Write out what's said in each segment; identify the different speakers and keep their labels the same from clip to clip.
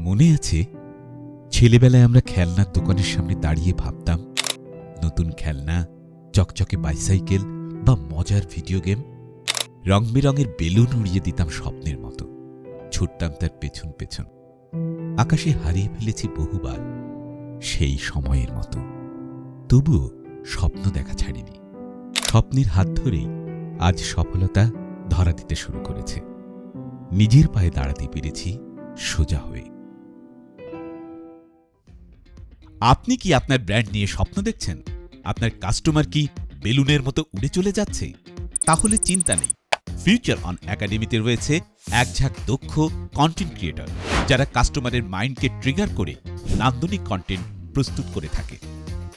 Speaker 1: মনে আছে ছেলেবেলায় আমরা খেলনার দোকানের সামনে দাঁড়িয়ে ভাবতাম নতুন খেলনা, চকচকে বাইসাইকেল বা মজার ভিডিও গেম, রং বেরঙের বেলুন উড়িয়ে দিতাম স্বপ্নের মতো, ছুটতাম তার পেছন পেছন। আকাশে হারিয়ে ফেলেছি বহুবার সেই সময়ের মতো, তবুও স্বপ্ন দেখা ছাড়িনি। স্বপ্নের হাত ধরেই আজ সফলতা ধরা দিতে শুরু করেছে। নিজের পায়ে দাঁড়াতে পেরেছি সোজা হয়ে। আপনি কি আপনার ব্র্যান্ড নিয়ে স্বপ্ন দেখছেন? আপনার কাস্টমার কি বেলুনের মতো উড়ে চলে যাচ্ছে? তাহলে চিন্তা নেই, ফিউচার অন একাডেমিতে রয়েছে একঝাঁক দক্ষ কন্টেন্ট ক্রিয়েটর, যারা কাস্টমারের মাইন্ডকে ট্রিগার করে নান্দনিক কন্টেন্ট প্রস্তুত করে থাকে।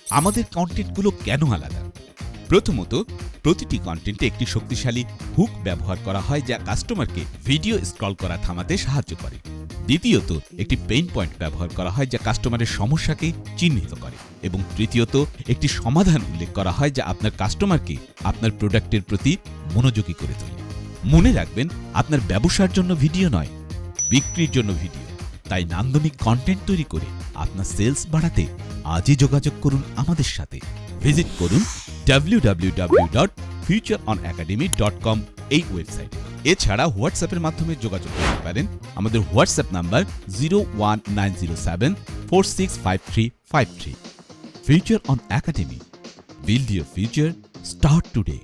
Speaker 1: আমাদের কন্টেন্টগুলো কেন আলাদা? প্রথমত, প্রতিটি কন্টেন্টে একটি শক্তিশালী হুক ব্যবহার করা হয়, যা কাস্টমারকে ভিডিও স্ক্রল করা থামাতে সাহায্য করে। দ্বিতীয়ত, একটি পেইন পয়েন্ট ব্যবহার করা হয় যা কাস্টমারের সমস্যাকে চিহ্নিত করে। এবং তৃতীয়ত, একটি সমাধান উল্লেখ করা হয় যা আপনার কাস্টমারকে আপনার প্রোডাক্টের প্রতি মনোযোগী করে তোলে। মনে রাখবেন, আপনার ব্যবসার জন্য ভিডিও নয়, বিক্রির জন্য ভিডিও। তাই নান্দনিক কন্টেন্ট তৈরি করে আপনার সেলস বাড়াতে আজই যোগাযোগ করুন আমাদের সাথে। ভিজিট করুন www.futureonacademy.com এই ওয়েবসাইটে। এছাড়া হোয়াটসঅ্যাপের মাধ্যমে যোগাযোগ করতে পারেন। আমাদের WhatsApp number 01907465353। Future on academy, build your future, start today.